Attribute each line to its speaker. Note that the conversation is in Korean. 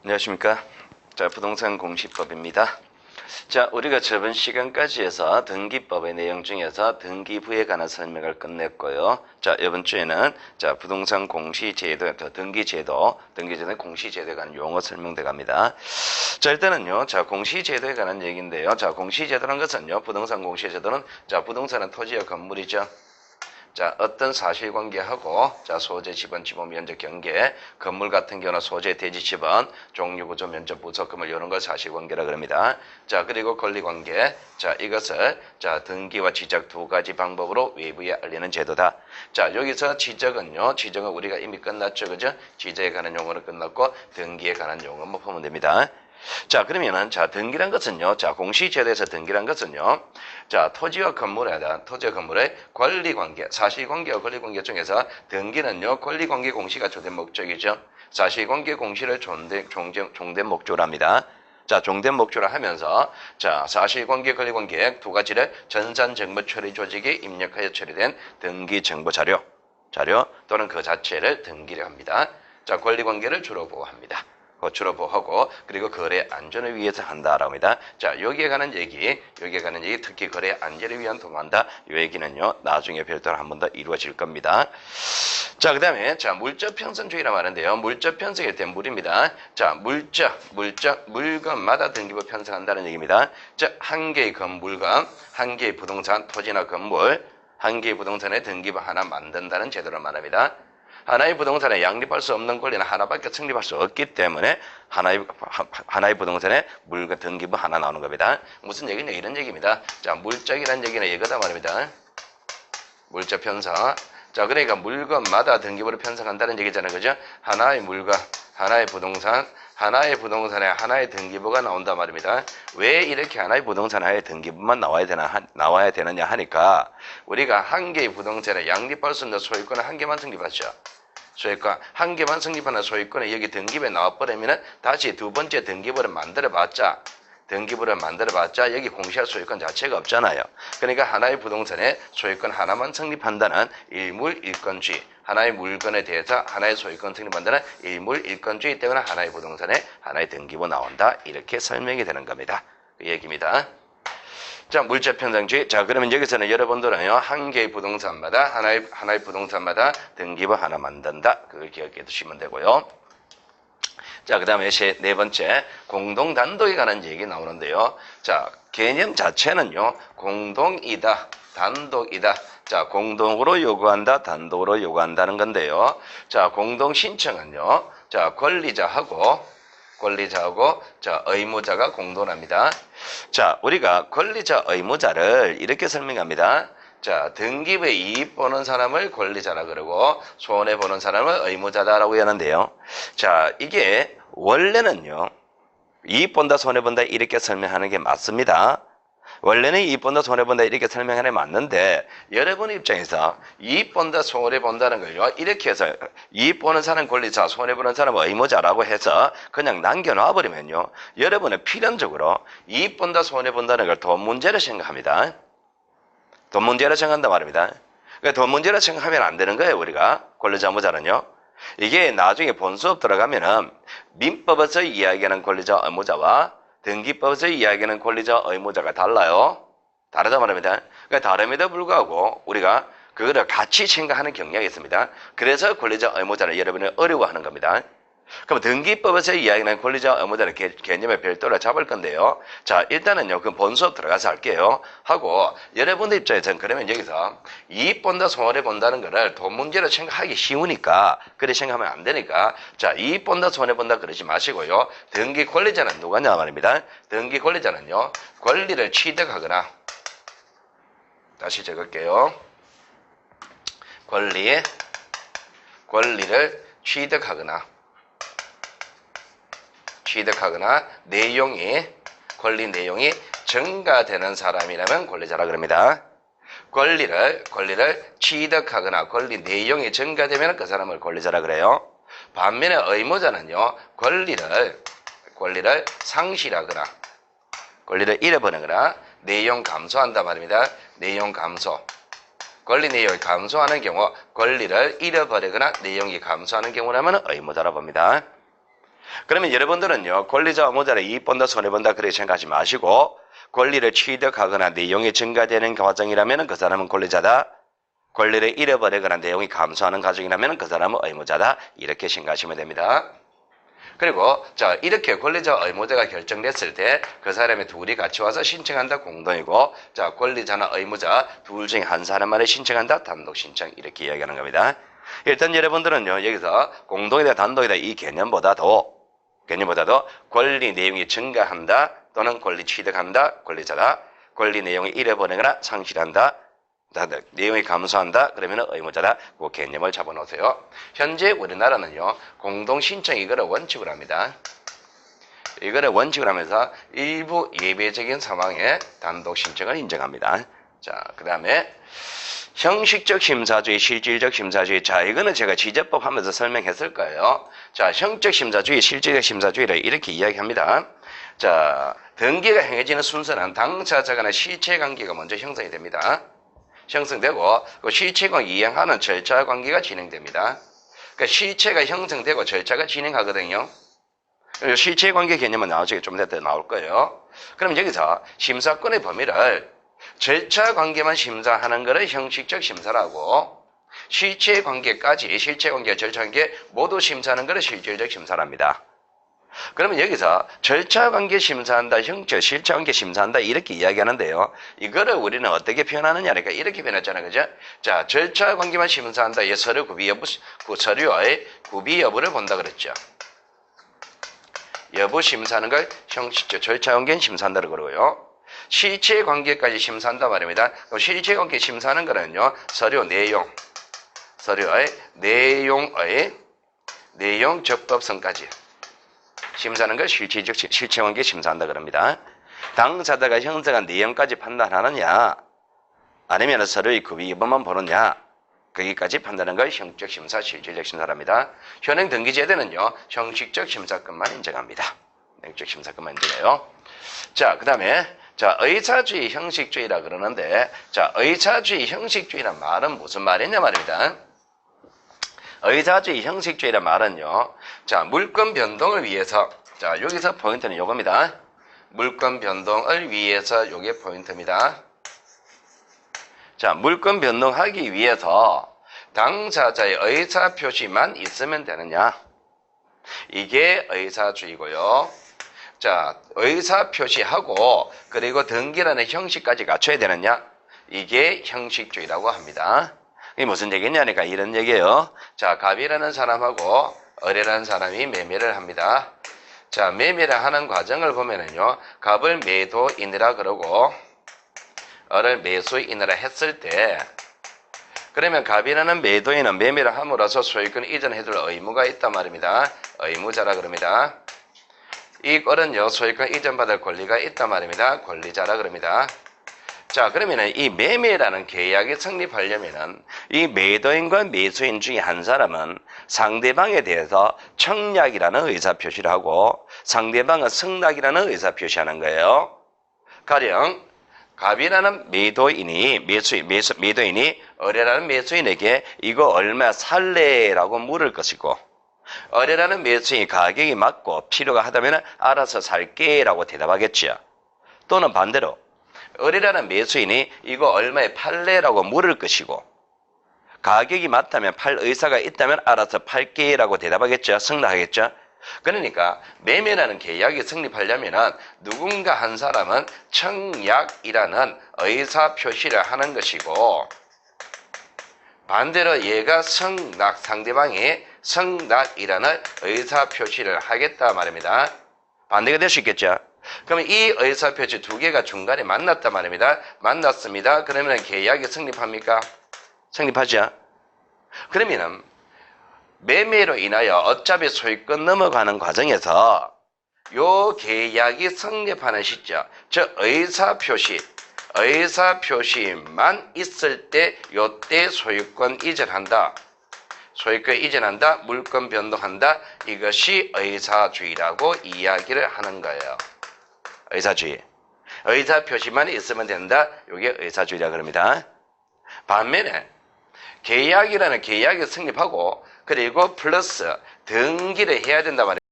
Speaker 1: 안녕하십니까. 자, 부동산 공시법입니다. 자, 우리가 저번 시간까지 해서 등기법의 내용 중에서 등기부에 관한 설명을 끝냈고요. 자, 이번 주에는 자, 부동산 공시제도, 등기제도는 공시제도에 관한 용어 설명돼 갑니다. 자, 일단은요, 자, 공시제도에 관한 얘기인데요. 자, 공시제도라는 것은요, 부동산 공시제도는 자, 부동산은 토지와 건물이죠. 자, 어떤 사실관계하고 자, 소재, 지번, 지분, 면적, 경계, 건물 같은 경우는 소재, 대지, 지번, 종류, 구조, 면적, 부속, 건물 이런 걸 사실관계라 그럽니다. 자, 그리고 권리관계. 자, 이것을 자, 등기와 지적 두 가지 방법으로 외부에 알리는 제도다. 자, 여기서 지적은 우리가 이미 끝났죠, 그죠? 지적에 관한 용어는 끝났고 등기에 관한 용어만 보면 됩니다. 자, 그러면은, 자, 등기란 것은요, 자, 공시제도에서 등기란 것은요, 자, 토지와 건물의 권리관계, 사실관계와 권리관계 중에서 등기는요, 권리관계 공시가 주된 목적이죠. 사실관계 공시를 종된 목적으로 합니다. 자, 종된 목적으로 하면서, 자, 사실관계, 권리관계 두 가지를 전산정보 처리 조직에 입력하여 처리된 등기 정보 자료 또는 그 자체를 등기를 합니다. 자, 권리관계를 주로 보호합니다. 주로 보호하고 그리고 거래 안전을 위해서 한다라고 합니다. 자, 여기에 관한 얘기 특히 거래 안전을 위한 도모한다. 이 얘기는요, 나중에 별도로 한 번 더 이루어질 겁니다. 자, 그 다음에 자, 물적 편성주의라고 하는데요. 물적 편성일 때 물입니다. 자, 물건마다 등기부 편성한다는 얘기입니다. 자, 한 개의 건물과 한 개의 부동산, 토지나 건물, 한 개의 부동산에 등기부 하나 만든다는 제도를 말합니다. 하나의 부동산에 양립할 수 없는 권리는 하나밖에 성립할 수 없기 때문에 하나의 부동산에 물건 등기부 하나 나오는 겁니다. 무슨 얘기냐, 이런 얘기입니다. 자, 물적이라는 얘기는 이거다 말입니다. 물적 편성. 자, 그러니까 물건마다 등기부를 편성한다는 얘기잖아요, 그죠? 하나의 물건, 하나의 부동산에 하나의 등기부가 나온단 말입니다. 왜 이렇게 하나의 부동산 하나의 등기부만 나와야 되느냐 하니까, 우리가 한 개의 부동산에 양립할 수 있는 소유권을 한 개만 성립하죠. 소유권 한 개만 성립하는 소유권이 여기 등기부에 나와버리면 다시 두 번째 등기부를 만들어봤자 여기 공시할 소유권 자체가 없잖아요. 그러니까 하나의 부동산에 소유권 하나만 성립한다는 일물일권주의, 하나의 물건에 대해서 하나의 소유권 성립한다는 일물일권주의 때문에 하나의 부동산에 하나의 등기부 나온다, 이렇게 설명이 되는 겁니다. 그 얘기입니다. 자, 물적 편성주의. 자, 그러면 여기서는 여러분들은요, 한 개의 부동산마다 하나의 부동산마다 등기부 하나 만든다, 그걸 기억해 두시면 되고요. 자, 그 다음에 네 번째, 공동단독에 관한 얘기 나오는데요. 자, 개념 자체는요, 공동이다, 단독이다. 자, 공동으로 요구한다, 단독으로 요구한다는 건데요. 자, 공동신청은요, 자, 권리자하고 자, 의무자가 공동합니다. 자, 우리가 권리자, 의무자를 이렇게 설명합니다. 자, 등기부에 이익 보는 사람을 권리자라 그러고 손해 보는 사람을 의무자다라고 하는데요. 자, 이게 원래는요, 이익 본다, 손해 본다 이렇게 설명하는 게 맞습니다. 원래는 이익 본다, 손해 본다 이렇게 설명하는 게 맞는데, 여러분 입장에서 이익 본다, 손해 본다는 걸요, 이렇게 해서 이익 보는 사람 권리자, 손해 보는 사람 의무자라고 해서 그냥 남겨놔 버리면요, 여러분은 필연적으로 이익 본다, 손해 본다는 걸 돈 문제로 생각합니다. 돈 문제로 생각한단 말입니다. 그러니까 돈 문제로 생각하면 안 되는 거예요, 우리가. 권리자, 의무자는요. 이게 나중에 본 수업 들어가면은 민법에서 이야기하는 권리자, 의무자와 등기법에서 이야기하는 권리자, 의무자가 달라요. 다르다 말입니다. 그러니까 다름에도 불구하고 우리가 그거를 같이 생각하는 경향이 있습니다. 그래서 권리자, 의무자를 여러분이 어려워하는 겁니다. 그럼 등기법에서 이야기하는 권리자, 의무자의 개념의 별도를 잡을 건데요. 자, 일단은요, 그 본 수업 들어가서 할게요. 하고, 여러분들 입장에서는 그러면 여기서 이익 본다, 손해 본다는 거를 돈 문제로 생각하기 쉬우니까, 그렇게 생각하면 안 되니까, 자, 이익 본다, 손해 본다 그러지 마시고요. 등기 권리자는 누가냐 말입니다. 등기 권리자는요, 권리를 취득하거나, 다시 적을게요. 권리를 취득하거나 권리 내용이 증가되는 사람이라면 권리자라 그럽니다. 권리를 취득하거나 권리 내용이 증가되면 그 사람을 권리자라 그래요. 반면에 의무자는요, 권리를 상실하거나 권리를 잃어버리거나 내용 감소한단 말입니다. 내용 감소. 권리 내용이 감소하는 경우, 권리를 잃어버리거나 내용이 감소하는 경우라면 의무자라 봅니다. 그러면 여러분들은요, 권리자 의무자를 이익 본다, 손해 본다 그렇게 생각하지 마시고 권리를 취득하거나 내용이 증가되는 과정이라면 그 사람은 권리자다. 권리를 잃어버리거나 내용이 감소하는 과정이라면 그 사람은 의무자다. 이렇게 생각하시면 됩니다. 그리고 자 이렇게 권리자 의무자가 결정됐을 때 그 사람이 둘이 같이 와서 신청한다 공동이고, 자 권리자나 의무자 둘 중에 한 사람만이 신청한다 단독 신청, 이렇게 이야기하는 겁니다. 일단 여러분들은요 여기서 공동이다 단독이다 이 개념보다도 권리 내용이 증가한다 또는 권리 취득한다 권리자다, 권리 내용이 잃어버리거나 상실한다 내용이 감소한다 그러면 의무자다. 그 개념을 잡아놓으세요. 현재 우리나라는요 공동신청 이거를 원칙으로 합니다. 이거를 원칙으로 하면서 일부 예외적인 상황에 단독 신청을 인정합니다. 자, 그 다음에 형식적 심사주의, 실질적 심사주의. 자, 이거는 제가 지적법 하면서 설명했을 거예요. 자, 형식 심사주의, 실질적 심사주의를 이렇게 이야기합니다. 자, 등기가 행해지는 순서는 당사자 간의 실체관계가 먼저 형성이 됩니다. 형성되고 그 실체가 이행하는 절차 관계가 진행됩니다. 그러니까 실체가 형성되고 절차가 진행하거든요. 실체관계 개념은 나중에 좀 이따 나올 거예요. 그럼 여기서 심사권의 범위를 절차 관계만 심사하는 것을 형식적 심사라고, 실체관계까지 실체관계, 절차관계 모두 심사하는 것을 실질적 심사랍니다. 그러면 여기서 절차관계 심사한다, 실체관계 심사한다 이렇게 이야기하는데요. 이거를 우리는 어떻게 표현하느냐니까 이렇게 표현했잖아요. 그죠? 자, 절차관계만 심사한다. 이 서류 구비 여부, 서류의 구비 여부를 본다 그랬죠. 여부 심사하는 걸 형식적 절차관계 심사한다고 그러고요. 실체관계까지 심사한다 말입니다. 실체관계 심사하는 거는요. 서류 내용, 서류의 내용 적법성까지 심사하는 걸 실체관계 심사한다 그럽니다. 당사자가 형성한 내용까지 판단하느냐 아니면 서류의 구비 여부만 보느냐 거기까지 판단하는 걸 형식적 심사, 실질적 심사랍니다. 현행 등기제도는요 형식적 심사권만 인정합니다. 형식적 심사권만 인정해요. 자, 그 다음에 자 의사주의 형식주의라 그러는데, 자 의사주의 형식주의란 말은 무슨 말이냐 말입니다. 의사주의 형식주의란 말은요, 자 물권 변동을 위해서, 자 여기서 포인트는 요겁니다. 물권 변동을 위해서 요게 포인트입니다. 자 물권 변동하기 위해서 당사자의 의사표시만 있으면 되느냐, 이게 의사주의고요. 자 의사표시하고 그리고 등기라는 형식까지 갖춰야 되느냐, 이게 형식주의라고 합니다. 이게 무슨 얘기냐니까 이런 얘기예요. 자 갑이라는 사람하고 을이라는 사람이 매매를 합니다. 자 매매를 하는 과정을 보면은요 갑을 매도인이라 그러고 을을 매수인이라 했을 때, 그러면 갑이라는 매도인은 매매를 함으로써 소유권 이전해줄 의무가 있단 말입니다. 의무자라 그럽니다. 이 을은요 소유권 이전받을 권리가 있단 말입니다. 권리자라 그럽니다. 자 그러면은 이 매매라는 계약이 성립하려면은 이 매도인과 매수인 중에 한 사람은 상대방에 대해서 청약이라는 의사표시를 하고 상대방은 승낙이라는 의사표시하는 거예요. 가령 갑이라는 매도인이 매도인이 을이라는 매수인에게 이거 얼마 살래라고 물을 것이고, 을이라는 매수인이 가격이 맞고 필요가 하다면 알아서 살게라고 대답하겠죠. 또는 반대로 을이라는 매수인이 이거 얼마에 팔래라고 물을 것이고 가격이 맞다면 팔 의사가 있다면 알아서 팔게라고 대답하겠죠. 승낙하겠죠. 그러니까 매매라는 계약이 성립하려면 누군가 한 사람은 청약이라는 의사표시를 하는 것이고, 반대로 얘가 승낙, 상대방이 승낙이라는 의사표시를 하겠다 말입니다. 반대가 될 수 있겠죠. 그러면 이 의사표시 두 개가 중간에 만났다 말입니다. 만났습니다. 그러면 계약이 성립합니까? 성립하죠. 그러면은 매매로 인하여 어차피 소유권 넘어가는 과정에서 요 계약이 성립하는 시점, 즉 의사표시만 있을 때 요때 소유권 이전한다. 소유권 이전한다, 물권 변동한다. 이것이 의사주의라고 이야기를 하는 거예요. 의사주의. 의사표시만 있으면 된다. 이게 의사주의라고 합니다. 반면에 계약이라는 계약이 성립하고 그리고 플러스 등기를 해야 된다 말이에요.